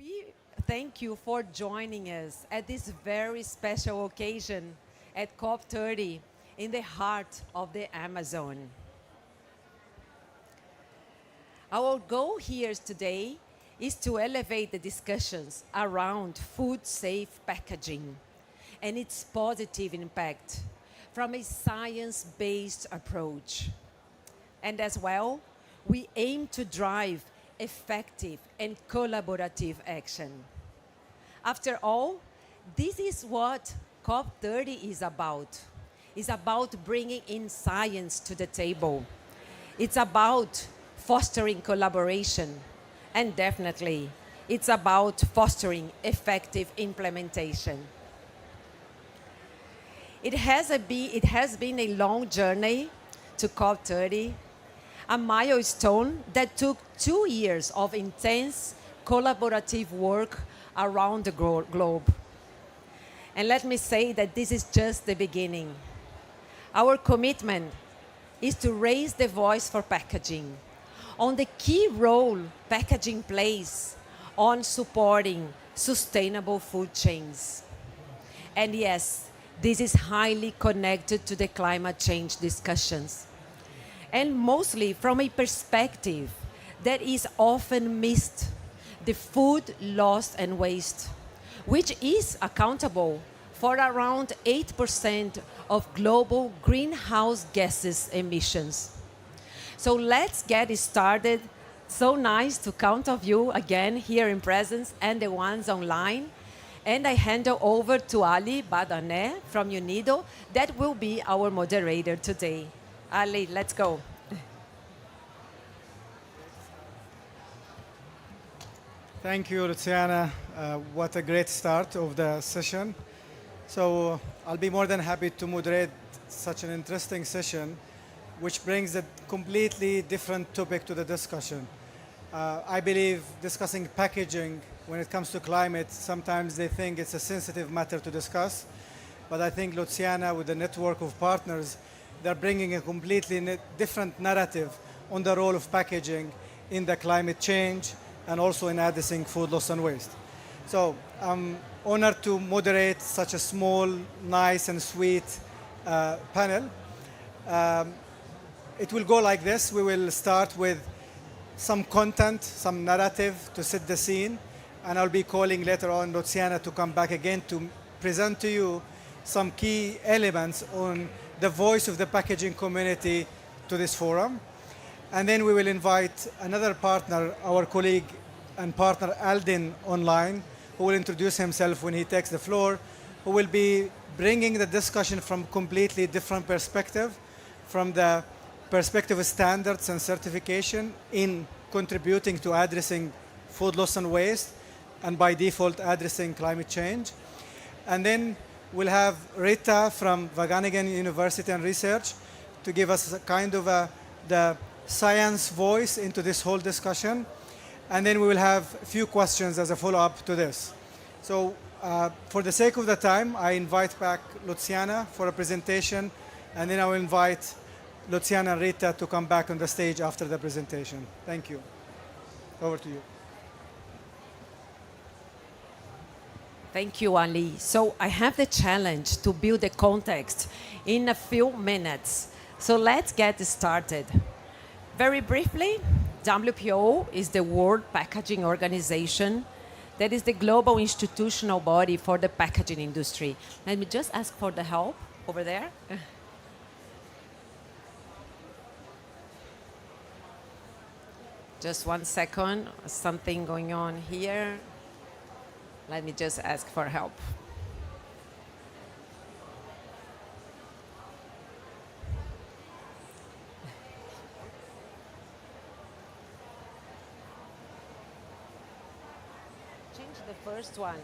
We thank you for joining us at this very special occasion at COP30 in the heart of the Amazon. Our goal here today is to elevate the discussions around food-safe packaging and its positive impact from a science-based approach. And as well, we aim to drive effective and collaborative action. After all, this is what COP30 is about. It's about bringing in science to the table. It's about fostering collaboration. And definitely, it's about fostering effective implementation. It has been a long journey to COP30, a milestone that took 2 years of intense collaborative work around the globe. And let me say that this is just the beginning. Our commitment is to raise the voice for packaging, on the key role packaging plays on supporting sustainable food chains. And yes, this is highly connected to the climate change discussions, and mostly from a perspective that is often missed, the food loss and waste, which is accountable for around 8% of global greenhouse gases emissions. So let's get it started. So nice to count of you again here in presence and the ones online. And I hand over to Ali Badané from UNIDO that will be our moderator today. Ali, let's go. Thank you, Luciana. What a great start of the session. So I'll be more than happy to moderate such an interesting session, which brings a completely different topic to the discussion. I believe discussing packaging when it comes to climate, sometimes they think it's a sensitive matter to discuss. But I think Luciana, with the network of partners, they're bringing a completely different narrative on the role of packaging in the climate change and also in addressing food loss and waste. So I'm honored to moderate such a small, nice and sweet panel. It will go like this. We will start with some content, some narrative to set the scene, and I'll be calling later on Luciana to come back again to present to you some key elements on the voice of the packaging community to this forum. And then we will invite another partner, our colleague and partner Aldin online, who will introduce himself when he takes the floor, who will be bringing the discussion from completely different perspective, from the perspective of standards and certification in contributing to addressing food loss and waste, and by default addressing climate change. And then we'll have Rita from Wageningen University and Research to give us a kind of the science voice into this whole discussion. And then we will have a few questions as a follow-up to this. So for the sake of the time, I invite back Luciana for a presentation, and then I will invite Luciana and Rita to come back on the stage after the presentation. Thank you. Over to you. Thank you, Ali. So I have the challenge to build the context in a few minutes. So let's get started. Very briefly, WPO is the World Packaging Organization that is the global institutional body for the packaging industry. Let me just ask for the help over there. Just 1 second, something going on here. Let me just ask for help. Change the first one.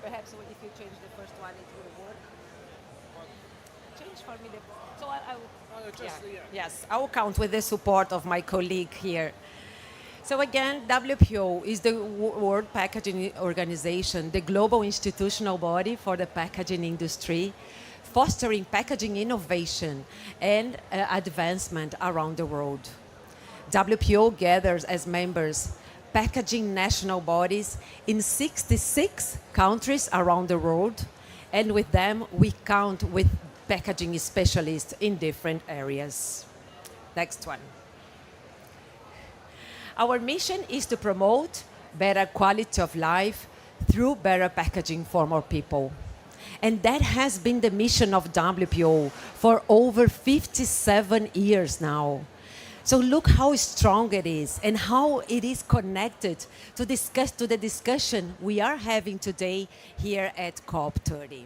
Perhaps if you change the first one, it will work. Change for me the... So I will... Yes, I will count with the support of my colleague here. So again, WPO is the World Packaging Organization, the global institutional body for the packaging industry, fostering packaging innovation and advancement around the world. WPO gathers as members packaging national bodies in 66 countries around the world, and with them we count with packaging specialists in different areas. Next one. Our mission is to promote better quality of life through better packaging for more people. And that has been the mission of WPO for over 57 years now. So look how strong it is and how it is connected to the discussion we are having today here at COP30.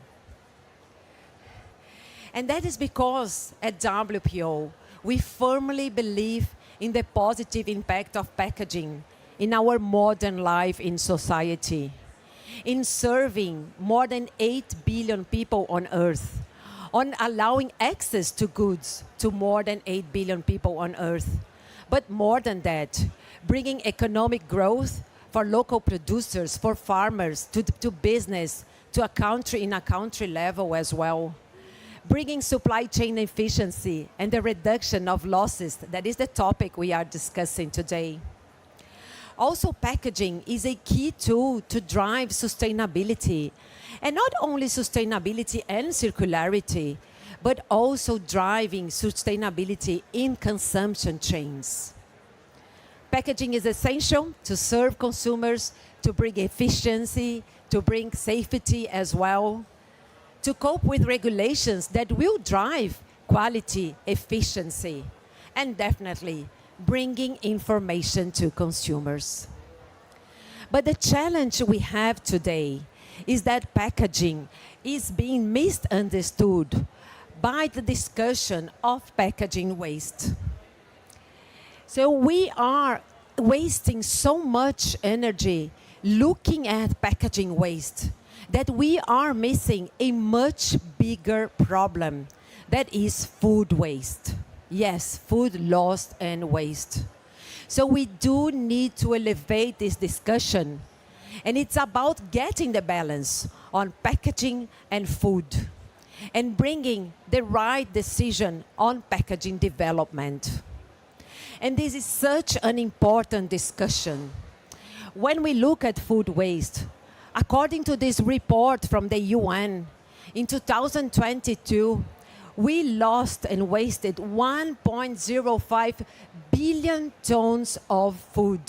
And that is because at WPO, we firmly believe in the positive impact of packaging in our modern life in society, in serving more than 8 billion people on Earth, on allowing access to goods to more than 8 billion people on Earth. But more than that, bringing economic growth for local producers, for farmers, to business, to a country level as well. Bringing supply chain efficiency and the reduction of losses, that is the topic we are discussing today. Also, packaging is a key tool to drive sustainability, and not only sustainability and circularity, but also driving sustainability in consumption chains. Packaging is essential to serve consumers, to bring efficiency, to bring safety as well, to cope with regulations that will drive quality, efficiency, and definitely bringing information to consumers. But the challenge we have today is that packaging is being misunderstood by the discussion of packaging waste. So we are wasting so much energy looking at packaging waste that we are missing a much bigger problem, that is food waste. Yes, food loss and waste. So we do need to elevate this discussion, and it's about getting the balance on packaging and food, and bringing the right decision on packaging development. And this is such an important discussion. When we look at food waste, according to this report from the UN, in 2022, we lost and wasted 1.05 billion tons of food,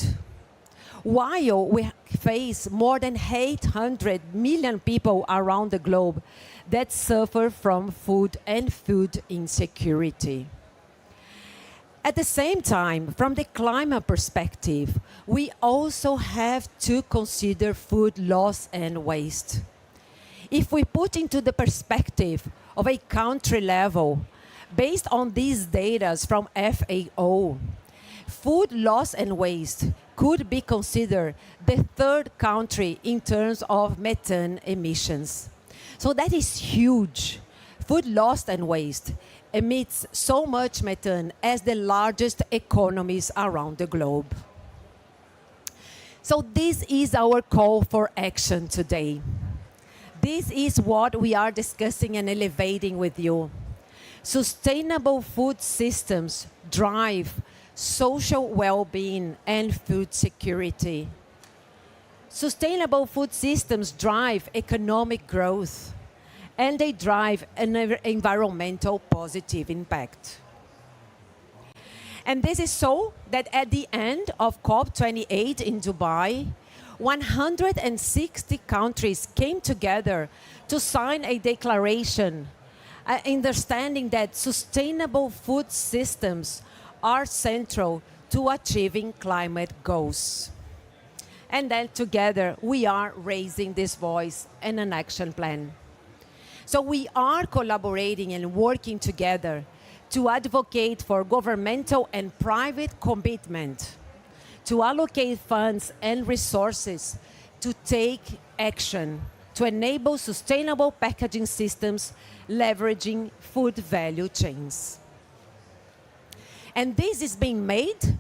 while we face more than 800 million people around the globe that suffer from food and food insecurity. At the same time, from the climate perspective, we also have to consider food loss and waste. If we put into the perspective of a country level, based on these data from FAO, food loss and waste could be considered the third country in terms of methane emissions. So that is huge. Food loss and waste emits so much methane as the largest economies around the globe. So this is our call for action today. This is what we are discussing and elevating with you. Sustainable food systems drive social well-being and food security. Sustainable food systems drive economic growth, and they drive an environmental positive impact. And this is so that at the end of COP28 in Dubai, 160 countries came together to sign a declaration, understanding that sustainable food systems are central to achieving climate goals. And then together we are raising this voice in an action plan. So we are collaborating and working together to advocate for governmental and private commitment to allocate funds and resources to take action to enable sustainable packaging systems leveraging food value chains. And this is being made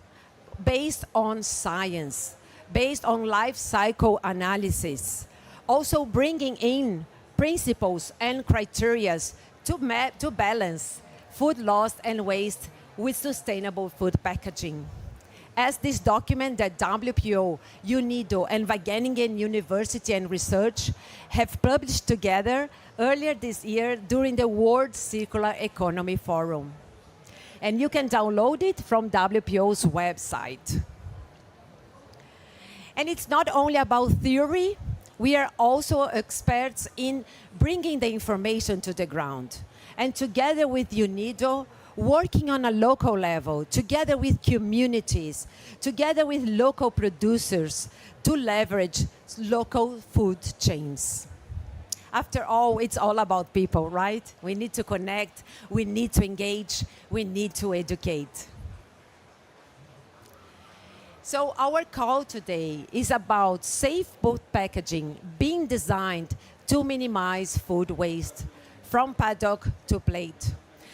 based on science, based on life cycle analysis, also bringing in principles and criteria to balance food loss and waste with sustainable food packaging. as this document that WPO, UNIDO, and Wageningen University and Research have published together earlier this year during the World Circular Economy Forum. And you can download it from WPO's website. And it's not only about theory, we are also experts in bringing the information to the ground. And together with UNIDO, working on a local level, together with communities, together with local producers to leverage local food chains. After all, it's all about people, right? We need to connect, we need to engage, we need to educate. So our call today is about safe food packaging being designed to minimize food waste from paddock to plate.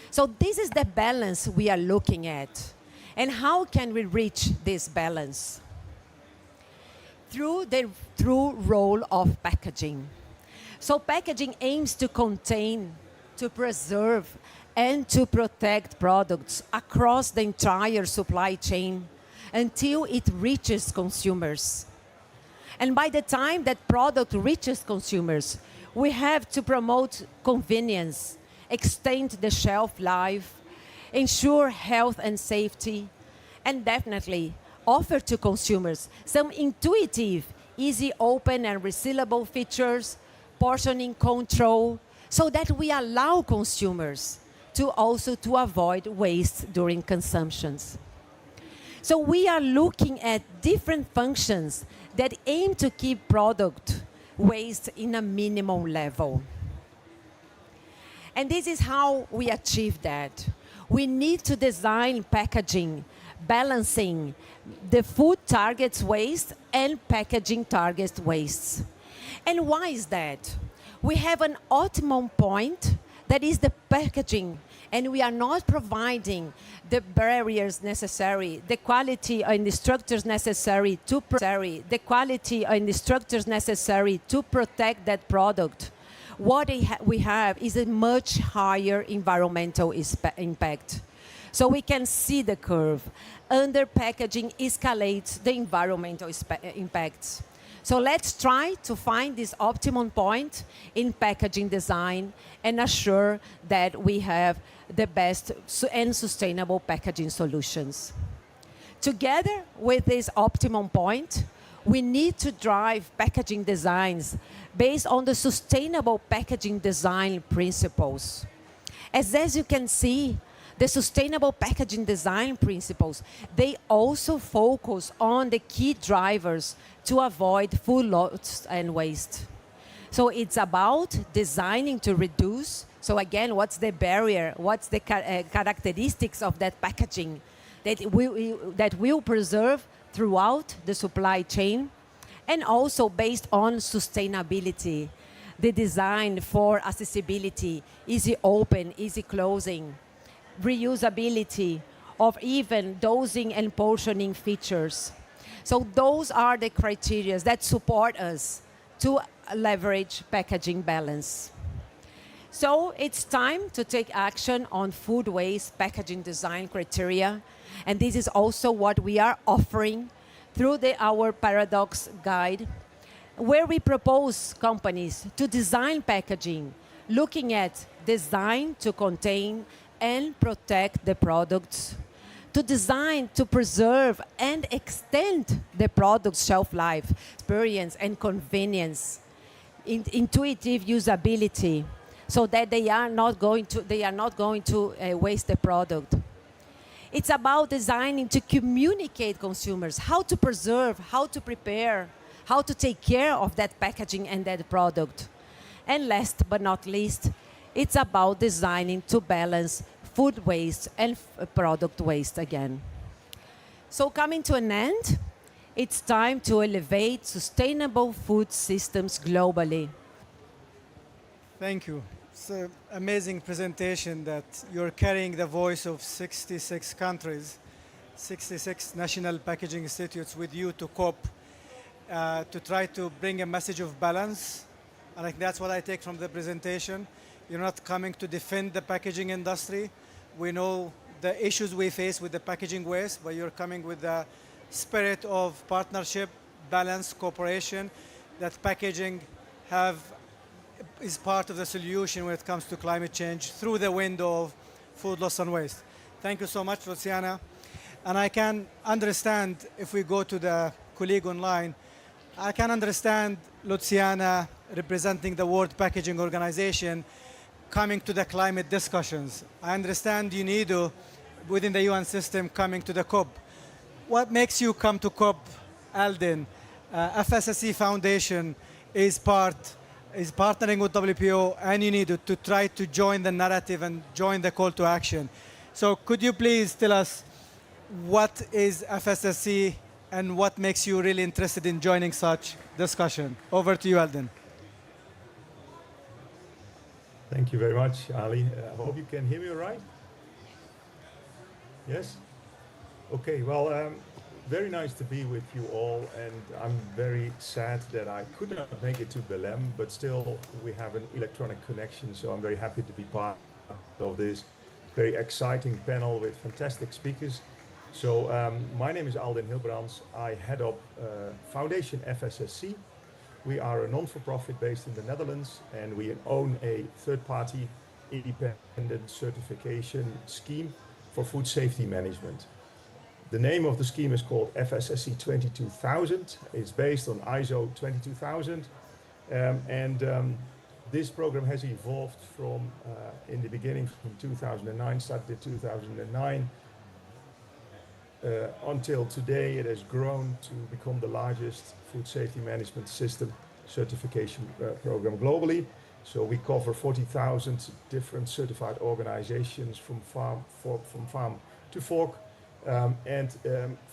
So this is the balance we are looking at. And how can we reach this balance? Through the true role of packaging. So packaging aims to contain, to preserve, and to protect products across the entire supply chain until it reaches consumers. And by the time that product reaches consumers, we have to promote convenience, extend the shelf life, ensure health and safety, and definitely offer to consumers some intuitive, easy open and resealable features, portioning control, so that we allow consumers to also to avoid waste during consumptions. So we are looking at different functions that aim to keep product waste in a minimum level. And this is how we achieve that. We need to design packaging, balancing the food targets waste and packaging targets wastes. And why is that? We have an optimum point that is the packaging, and we are not providing the barriers necessary, the quality and the structures necessary to protect that product. What we have is a much higher environmental impact. So we can see the curve. Under packaging escalates the environmental impacts. So let's try to find this optimum point in packaging design and assure that we have the best and sustainable packaging solutions. Together with this optimum point, we need to drive packaging designs based on the sustainable packaging design principles. As you can see, the sustainable packaging design principles, they also focus on the key drivers to avoid food loss and waste. So it's about designing to reduce. So again, what's the barrier? What's the characteristics of that packaging that will preserve throughout the supply chain? And also based on sustainability, the design for accessibility, easy open, easy closing, reusability of even dosing and portioning features. So those are the criteria that support us to leverage packaging balance. So it's time to take action on food waste packaging design criteria. And this is also what we are offering through our Paradox Guide, where we propose companies to design packaging, looking at design to contain and protect the products, to design to preserve and extend the product's shelf life, experience and convenience, intuitive usability, so that they are not going to waste the product. It's about designing to communicate consumers how to preserve, how to prepare, how to take care of that packaging and that product. And last but not least, it's about designing to balance food waste and product waste again. So coming to an end, it's time to elevate sustainable food systems globally. Thank you. It's an amazing presentation that you're carrying the voice of 66 countries, 66 national packaging institutes with you to cope, to try to bring a message of balance. And I think that's what I take from the presentation. You're not coming to defend the packaging industry. We know the issues we face with the packaging waste, but you're coming with the spirit of partnership, balance, cooperation that packaging is part of the solution when it comes to climate change through the window of food loss and waste. Thank you so much, Luciana. And I can understand, if we go to the colleague online, I can understand Luciana representing the World Packaging Organization coming to the climate discussions. I understand UNIDO within the UN system coming to the COP. What makes you come to COP, Alden? FSSC Foundation is partnering with WPO and UNIDO to try to join the narrative and join the call to action. So could you please tell us what is FSSC and what makes you really interested in joining such discussion? Over to you, Alden. Thank you very much, Ali. I hope you can hear me all right. Yes? Okay, well, very nice to be with you all, and I'm very sad that I could not make it to Belém, but still we have an electronic connection, so I'm very happy to be part of this very exciting panel with fantastic speakers. So my name is Alden Hilbrands. I head up Foundation FSSC. We are a non-for-profit based in the Netherlands, and we own a third-party independent certification scheme for food safety management. The name of the scheme is called FSSC 22000. It's based on ISO 22000. This program has evolved from, in the beginning from 2009, started in 2009, until today. It has grown to become the largest food safety management system certification program globally. So we cover 40,000 different certified organizations from farm to fork.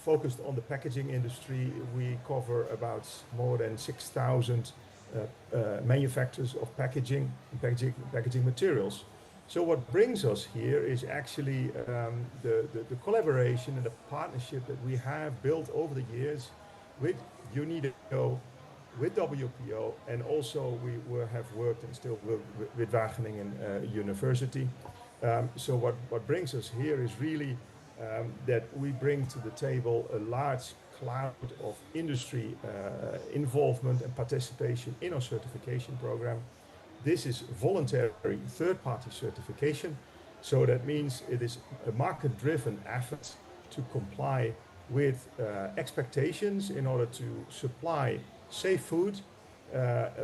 Focused on the packaging industry, we cover about more than 6,000 manufacturers of packaging and packaging materials. So what brings us here is actually the collaboration and the partnership that we have built over the years with UNIDO, with WPO, and also we have worked and still work with Wageningen University. So what brings us here is really that we bring to the table a large cloud of industry involvement and participation in our certification program. This is voluntary third-party certification, so that means it is a market-driven effort to comply with expectations in order to supply safe food,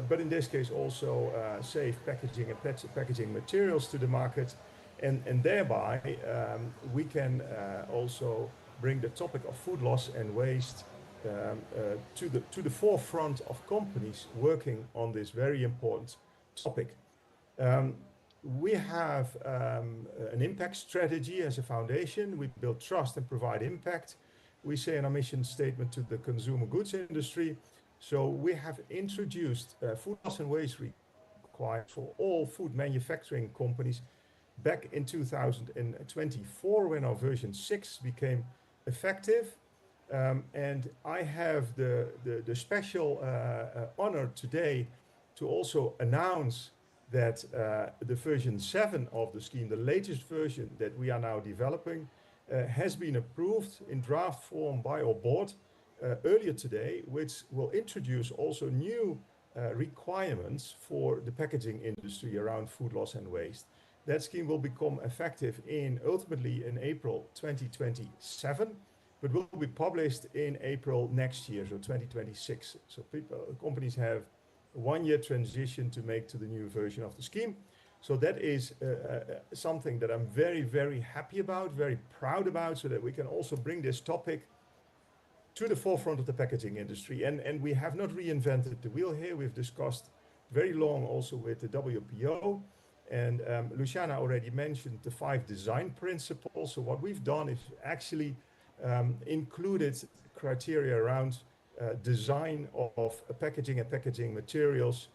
but in this case also safe packaging and packaging materials to the market. And thereby we can also bring the topic of food loss and waste to the forefront of companies working on this very important topic. We have an impact strategy as a foundation. We build trust and provide impact. We say in our mission statement to the consumer goods industry. So we have introduced food loss and waste required for all food manufacturing companies back in 2024 when our version 6 became effective. And I have the special honor today to also announce that the version 7 of the scheme, the latest version that we are now developing, has been approved in draft form by our board earlier today, which will introduce also new requirements for the packaging industry around food loss and waste. That scheme will become effective ultimately in April 2027, but will be published in April next year, so 2026. So companies have a 1-year transition to make to the new version of the scheme. So that is something that I'm very, very happy about, very proud about, so that we can also bring this topic to the forefront of the packaging industry. And we have not reinvented the wheel here. We've discussed very long also with the WPO. And Luciana already mentioned the 5 design principles. So what we've done is actually included criteria around design of packaging and packaging materials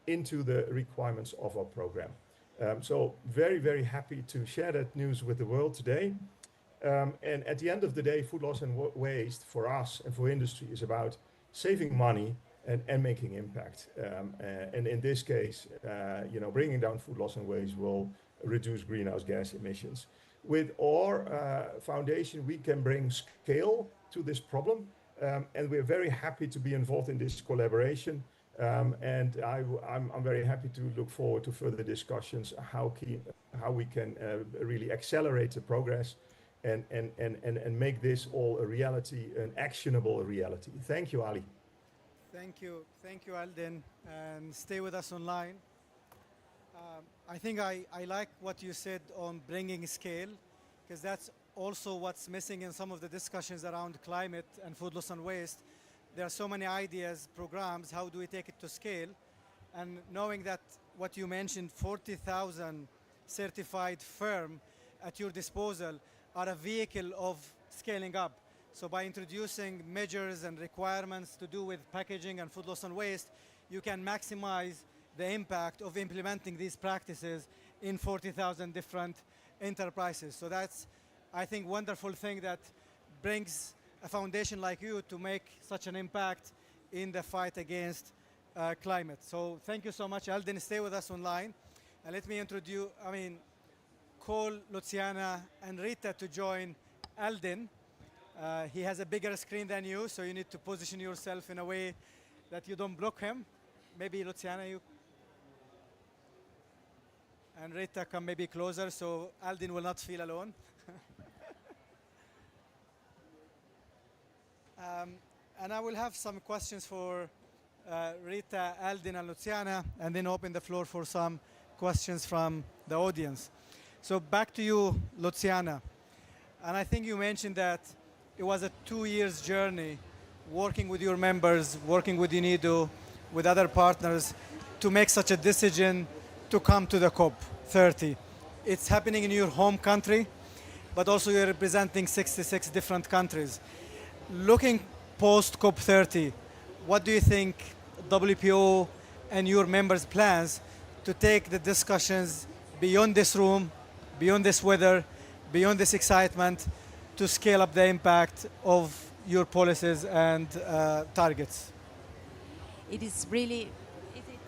into the requirements of our program. So very, very happy to share that news with the world today. And at the end of the day, food loss and waste for us and for industry is about saving money and making impact. And in this case, bringing down food loss and waste will reduce greenhouse gas emissions. With our foundation, we can bring scale to this problem, and we're very happy to be involved in this collaboration. And I'm very happy to look forward to further discussions how we can really accelerate the progress and make this all a reality, an actionable reality. Thank you, Ali. Thank you, Alden, and stay with us online. I think I like what you said on bringing scale, because that's also what's missing in some of the discussions around climate and food loss and waste. There are so many ideas, programs, how do we take it to scale? And knowing that what you mentioned, 40,000 certified firm at your disposal are a vehicle of scaling up. So by introducing measures and requirements to do with packaging and food loss and waste, you can maximize the impact of implementing these practices in 40,000 different enterprises. So that's, I think, wonderful thing that brings a foundation like you to make such an impact in the fight against climate. So thank you so much, Alden. Stay with us online. And let me call Luciana and Rita to join Alden. He has a bigger screen than you, so you need to position yourself in a way that you don't block him. Maybe Luciana, you and Rita come maybe closer, so Alden will not feel alone. And I will have some questions for Rita, Alden, and Luciana, and then open the floor for some questions from the audience. So back to you, Luciana. And I think you mentioned that it was a 2 years journey working with your members, working with UNIDO, with other partners to make such a decision to come to the COP30. It's happening in your home country, but also you're representing 66 different countries. Looking post COP30, what do you think WPO and your members' plans to take the discussions beyond this room, beyond this weather, beyond this excitement, to scale up the impact of your policies and targets? It is really, is it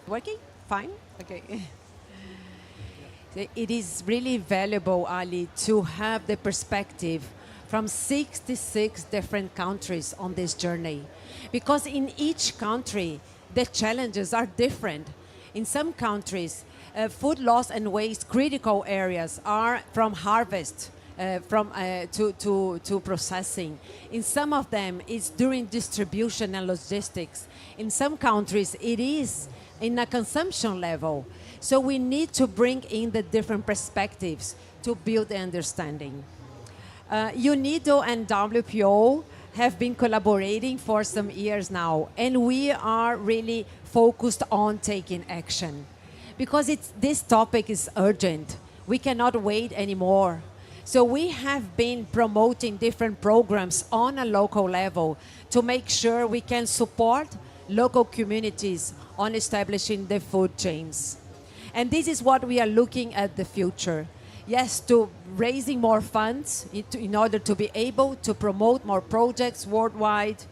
working? Fine? Okay. It is really valuable, Ali, to have the perspective from 66 different countries on this journey. Because in each country, the challenges are different. In some countries, food loss and waste critical areas are from harvest to processing. In some of them, it's during distribution and logistics. In some countries, it is in a consumption level. So we need to bring in the different perspectives to build the understanding. UNIDO and WPO have been collaborating for some years now, and we are really focused on taking action. Because this topic is urgent. We cannot wait anymore. So we have been promoting different programs on a local level to make sure we can support local communities on establishing the food chains. And this is what we are looking at the future. Yes, to raising more funds in order to be able to promote more projects worldwide.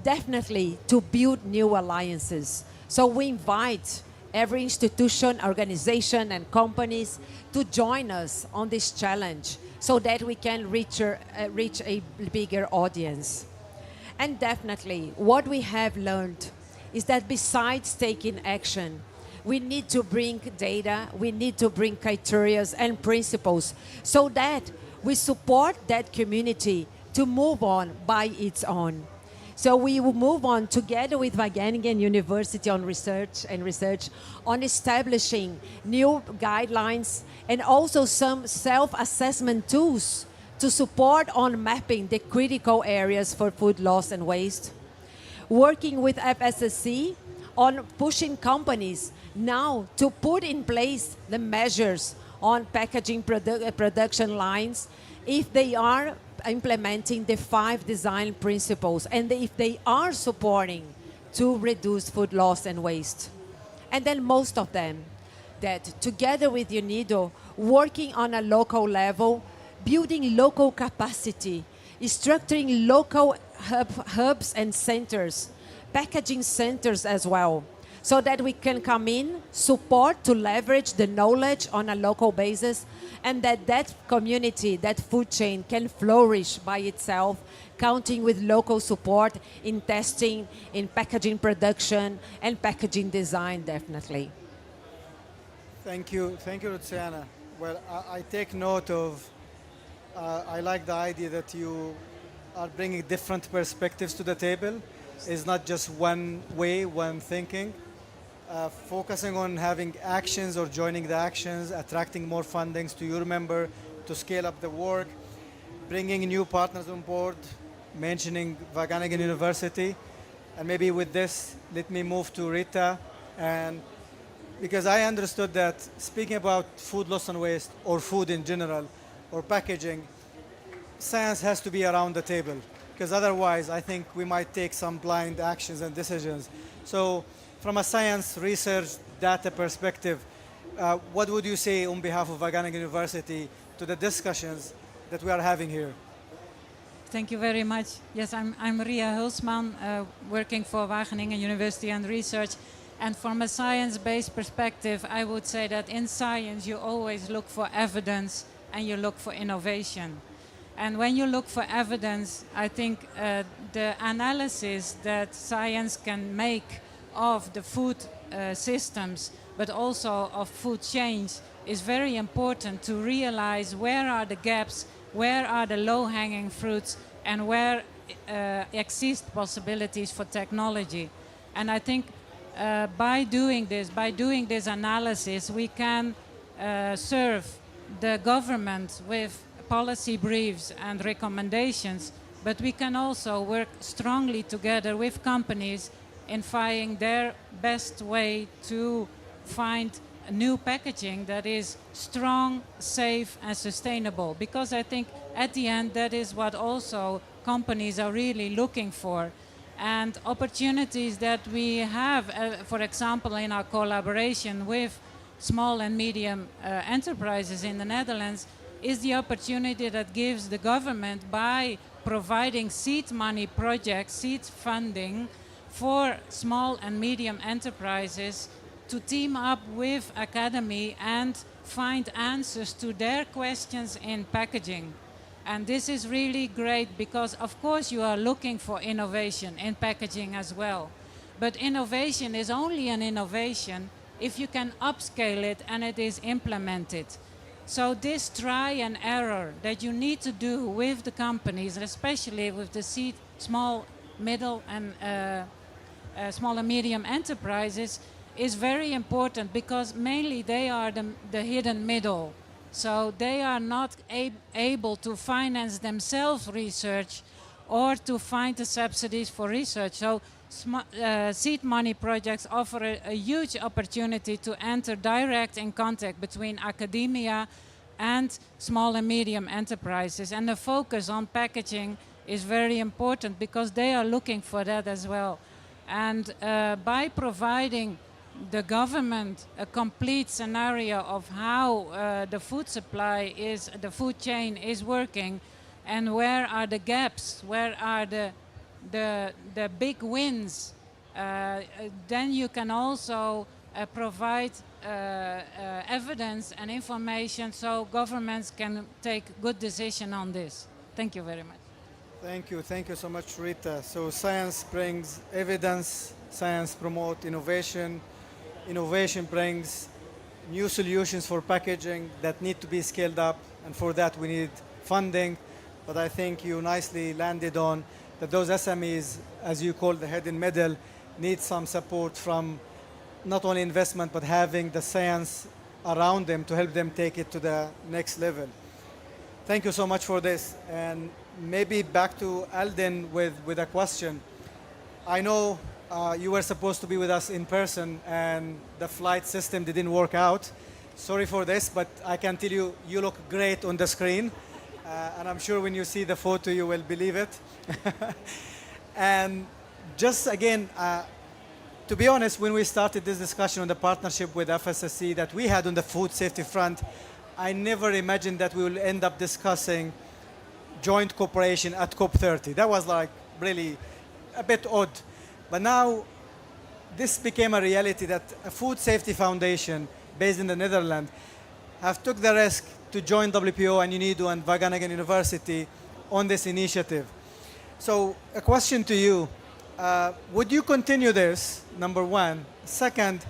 Definitely to build new alliances. So we invite every institution, organization, and companies to join us on this challenge so that we can reach a bigger audience. And definitely, what we have learned is that besides taking action, we need to bring data, we need to bring criteria and principles so that we support that community to move on by its own. So we will move on together with Wageningen University on research on establishing new guidelines and also some self-assessment tools to support on mapping the critical areas for food loss and waste. Working with FSSC on pushing companies now to put in place the measures on packaging production lines if they are implementing the 5 design principles and if they are supporting to reduce food loss and waste. And then most of them that together with UNIDO, working on a local level, building local capacity, structuring local hubs and centers, packaging centers as well, so that we can come in, support to leverage the knowledge on a local basis, and that community, that food chain can flourish by itself, counting with local support in testing, in packaging production, and packaging design, definitely. Thank you, Luciana. Well, I take note of, I like the idea that you are bringing different perspectives to the table. It's not just one way, one thinking. Focusing on having actions or joining the actions, attracting more fundings to your member to scale up the work, bringing new partners on board, mentioning Wageningen University. And maybe with this, let me move to Rita. And because I understood that speaking about food loss and waste, or food in general, or packaging, science has to be around the table. Because otherwise, I think we might take some blind actions and decisions. So from a science, research, data perspective, what would you say on behalf of Wageningen University to the discussions that we are having here? Thank you very much. Yes, I'm Ria Hulsman, working for Wageningen University and Research. And from a science-based perspective, I would say that in science you always look for evidence and you look for innovation. And when you look for evidence, I think the analysis that science can make of the food systems, but also of food chains, is very important to realize where are the gaps, where are the low-hanging fruits, and where exist possibilities for technology. And I think by doing this analysis, we can serve the government with policy briefs and recommendations, but we can also work strongly together with companies in finding their best way to find new packaging that is strong, safe, and sustainable. Because I think at the end that is what also companies are really looking for. And opportunities that we have, for example, in our collaboration with small and medium enterprises in the Netherlands, is the opportunity that gives the government by providing seed money projects, seed funding for small and medium enterprises to team up with academy and find answers to their questions in packaging. And this is really great because, of course, you are looking for innovation in packaging as well. But innovation is only an innovation if you can upscale it and it is implemented. So this try and error that you need to do with the companies, especially with the small, middle and small and medium enterprises, is very important because mainly they are the hidden middle. So they are not able to finance themselves research or to find the subsidies for research. So seed money projects offer a huge opportunity to enter direct in contact between academia and small and medium enterprises. And the focus on packaging is very important because they are looking for that as well. And by providing the government a complete scenario of how the food supply is, the food chain is working, and where are the gaps, where are the big wins, then you can also provide evidence and information so governments can take good decision on this. Thank you very much. Thank you so much, Rita. So science brings evidence, science promotes innovation, innovation brings new solutions for packaging that need to be scaled up, and for that we need funding. But I think you nicely landed on that those SMEs, as you call the head and middle, need some support from not only investment, but having the science around them to help them take it to the next level. Thank you so much for this. And maybe back to Alden with a question. I know you were supposed to be with us in person and the flight system didn't work out. Sorry for this, but I can tell you, you look great on the screen. And I'm sure when you see the photo, you will believe it. And just again, to be honest, when we started this discussion on the partnership with FSSC that we had on the food safety front, I never imagined that we will end up discussing joint cooperation at COP30. That was like really a bit odd. But now this became a reality that a food safety foundation based in the Netherlands have took the risk to join WPO and UNIDO and Wageningen University on this initiative. So a question to you, would you continue this, number one? Second,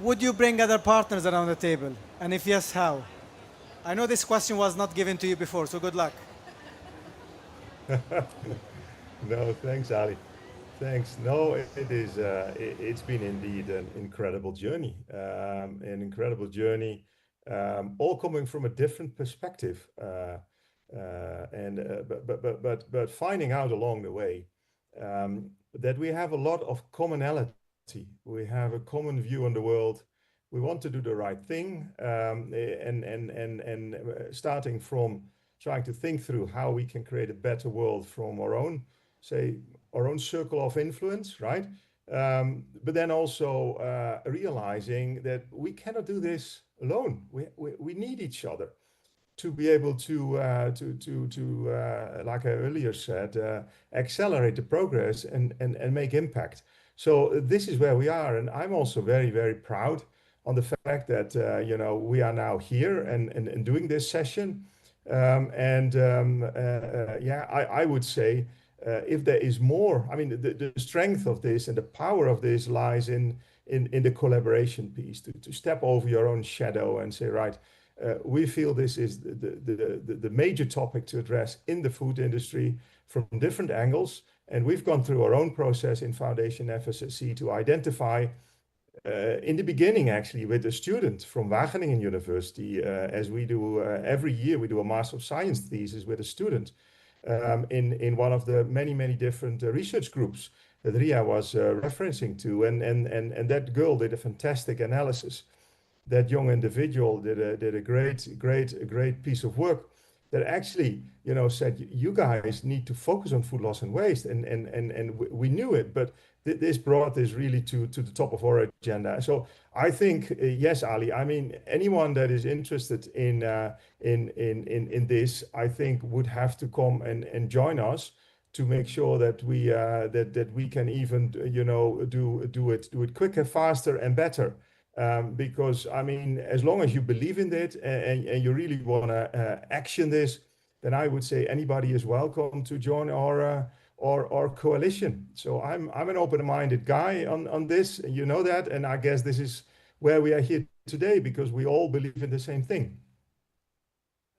would you bring other partners around the table? And if yes, how? I know this question was not given to you before, so good luck. No, thanks, Ali. Thanks. No, it is. It's been indeed an incredible journey. All coming from a different perspective, but finding out along the way that we have a lot of commonality. We have a common view on the world. We want to do the right thing, and starting from trying to think through how we can create a better world from our own, say, our own circle of influence, right? But then also realizing that we cannot do this alone. We need each other to be able to like I earlier said, accelerate the progress and make impact. So this is where we are, and I'm also very, very proud on the fact that we are now here and doing this session. I would say if there is more, I mean, the strength of this and the power of this lies in the collaboration piece, to step over your own shadow and say, right, we feel this is the major topic to address in the food industry from different angles. And we've gone through our own process in Foundation FSSC to identify, in the beginning actually with a student from Wageningen University, as we do every year, we do a Master of Science thesis with a student in one of the many different research groups that Ria was referencing to, and that girl did a fantastic analysis. That young individual did a great piece of work that actually said, you guys need to focus on food loss and waste, and we knew it, but this brought this really to the top of our agenda. So I think yes, Ali, I mean, anyone that is interested in this, I think would have to come and join us to make sure that we that we can even do it quicker, faster, and better. Because I mean, as long as you believe in it and you really want to action this, then I would say anybody is welcome to join our coalition. So I'm an open-minded guy on this, you know that, and I guess this is where we are here today because we all believe in the same thing.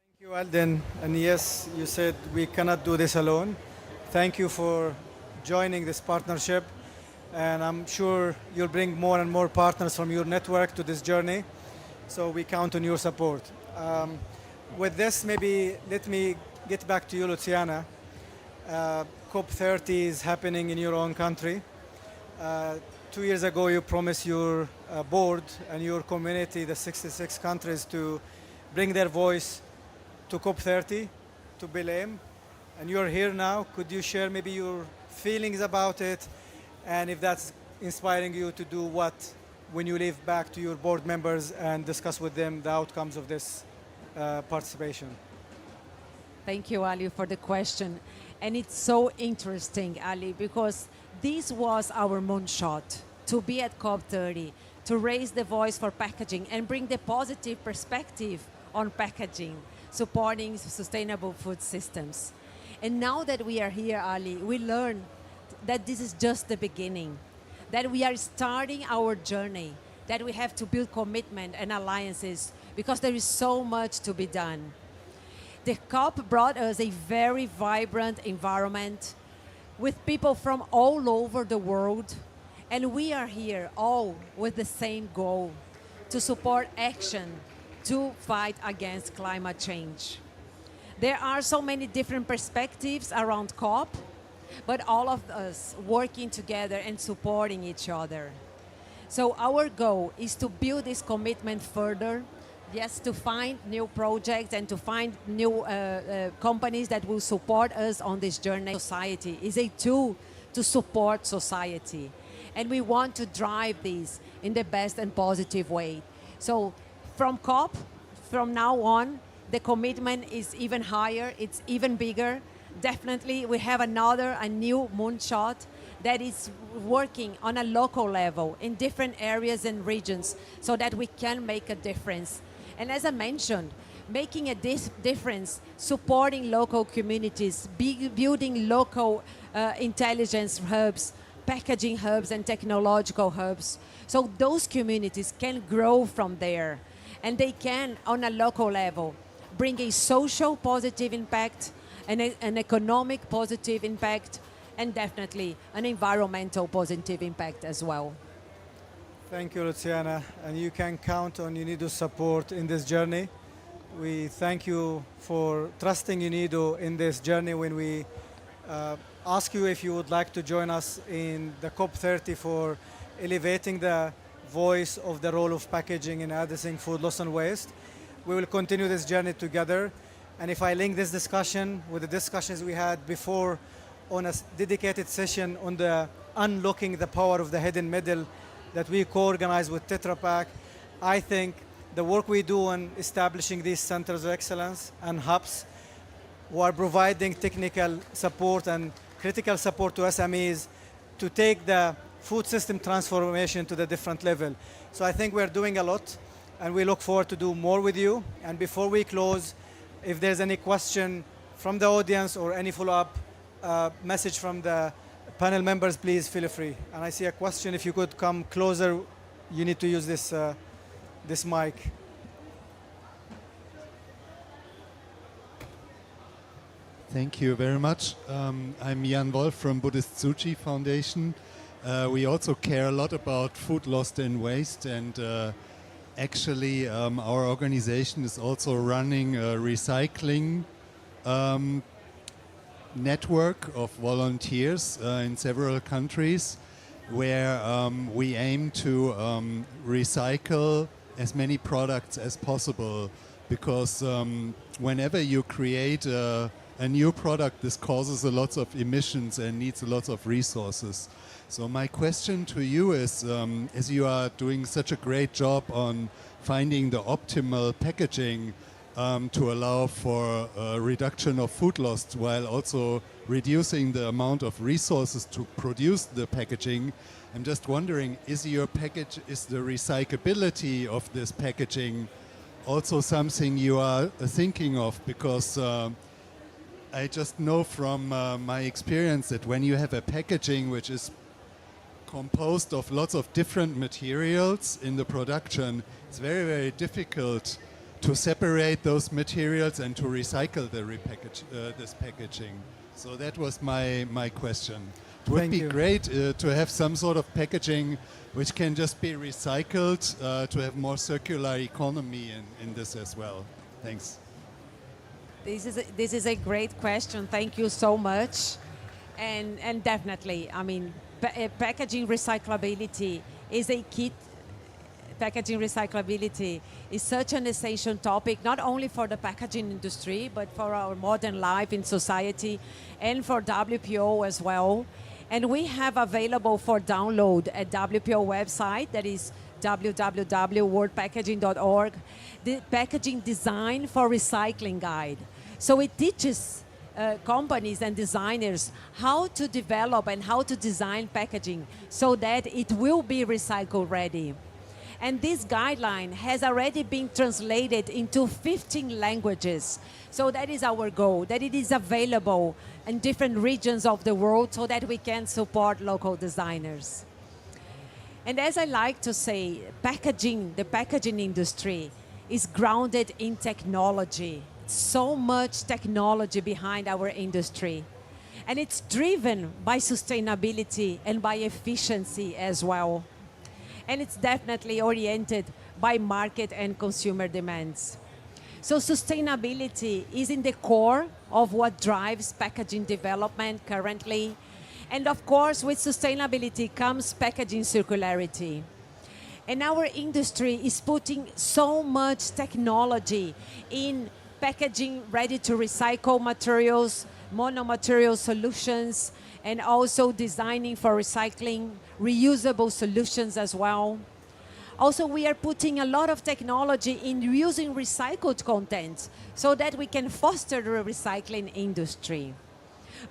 Thank you, Alden. And yes, you said we cannot do this alone. Thank you for joining this partnership. And I'm sure you'll bring more and more partners from your network to this journey. So we count on your support. With this, maybe let me get back to you, Luciana. COP30 is happening in your own country. 2 years ago, you promised your board and your community, the 66 countries, to bring their voice to COP30, to Belém. And you're here now. Could you share maybe your feelings about it? And if that's inspiring you to do what when you leave back to your board members and discuss with them the outcomes of this participation? Thank you, Ali, for the question. And it's so interesting, Ali, because this was our moonshot, to be at COP30, to raise the voice for packaging and bring the positive perspective on packaging, supporting sustainable food systems. And now that we are here, Ali, we learn that this is just the beginning, that we are starting our journey, that we have to build commitment and alliances because there is so much to be done. The COP brought us a very vibrant environment with people from all over the world, and we are here all with the same goal, to support action to fight against climate change. There are so many different perspectives around COP, but all of us working together and supporting each other. So our goal is to build this commitment further, yes, to find new projects and to find new companies that will support us on this journey. Society is a tool to support society. And we want to drive this in the best and positive way. So from COP, from now on, the commitment is even higher, it's even bigger. Definitely, we have a new moonshot that is working on a local level in different areas and regions so that we can make a difference. And as I mentioned, making a difference, supporting local communities, building local intelligence hubs, packaging hubs and technological hubs. So those communities can grow from there, and they can, on a local level, bring a social positive impact, an economic positive impact, and definitely an environmental positive impact as well. Thank you, Luciana, and you can count on UNIDO's support in this journey. We thank you for trusting UNIDO in this journey when we ask you if you would like to join us in the COP30 for elevating the voice of the role of packaging in addressing food loss and waste. We will continue this journey together. And if I link this discussion with the discussions we had before on a dedicated session on the unlocking the power of the hidden middle that we co-organize with Tetra Pak, I think the work we do on establishing these centers of excellence and hubs who are providing technical support and critical support to SMEs to take the food system transformation to the different level. So I think we're doing a lot, and we look forward to do more with you. And before we close, if there's any question from the audience or any follow-up message from the panel members, please feel free. And I see a question. If you could come closer, you need to use this mic. Thank you very much. I'm Jan Wolf from Buddhist Tsuchi Foundation. We also care a lot about food lost and waste, and actually our organization is also running a recycling network of volunteers in several countries where we aim to recycle as many products as possible, because whenever you create a new product, this causes a lot of emissions and needs a lot of resources. So my question to you is, as you are doing such a great job on finding the optimal packaging to allow for a reduction of food loss while also reducing the amount of resources to produce the packaging, I'm just wondering, is the recyclability of this packaging also something you are thinking of? Because I just know from my experience that when you have a packaging which is composed of lots of different materials in the production, it's very, very difficult to separate those materials and to recycle this packaging. So that was my question. It would be great to have some sort of packaging which can just be recycled to have more circular economy in this as well. Thanks. This is a great question. Thank you so much. And definitely, I mean, packaging recyclability is a key. Packaging recyclability is such an essential topic, not only for the packaging industry, but for our modern life in society and for WPO as well. And we have available for download at WPO website, that is www.worldpackaging.org, the Packaging Design for Recycling Guide. So it teaches companies and designers how to develop and how to design packaging so that it will be recycle ready. And this guideline has already been translated into 15 languages. So that is our goal, that it is available in different regions of the world so that we can support local designers. And as I like to say, the packaging industry is grounded in technology. So much technology behind our industry. And it's driven by sustainability and by efficiency as well. And it's definitely oriented by market and consumer demands. So sustainability is in the core of what drives packaging development currently. And of course, with sustainability comes packaging circularity. And our industry is putting so much technology in packaging ready-to-recycle materials, monomaterial solutions, and also designing for recycling, reusable solutions as well. Also, we are putting a lot of technology in using recycled content so that we can foster the recycling industry.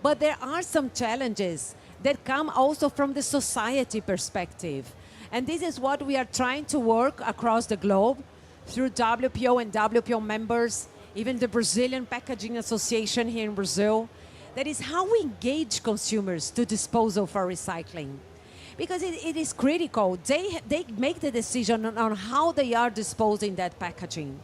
But there are some challenges that come also from the society perspective. And this is what we are trying to work across the globe through WPO and WPO members, even the Brazilian Packaging Association here in Brazil. That is how we engage consumers to disposal for recycling. Because it is critical. They make the decision on how they are disposing that packaging.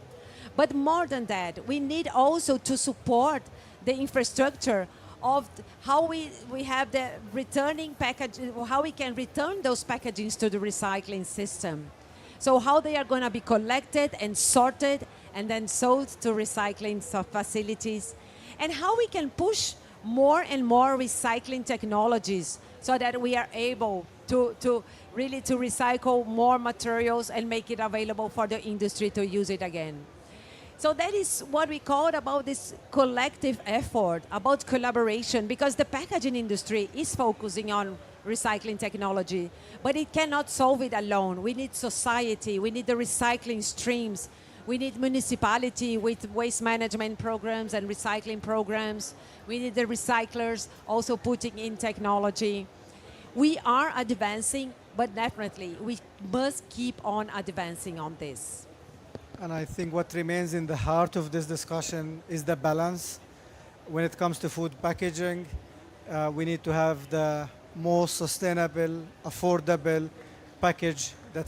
But more than that, we need also to support the infrastructure of how we have the returning package, how we can return those packagings to the recycling system. So how they are going to be collected and sorted and then sold to recycling facilities, and how we can push more and more recycling technologies so that we are able to really to recycle more materials and make it available for the industry to use it again. So that is what we call about this collective effort, about collaboration, because the packaging industry is focusing on recycling technology, but it cannot solve it alone. We need society, we need the recycling streams, we need municipality with waste management programs and recycling programs. We need the recyclers also putting in technology. We are advancing, but definitely we must keep on advancing on this. And I think what remains in the heart of this discussion is the balance. When it comes to food packaging, we need to have the most sustainable, affordable package that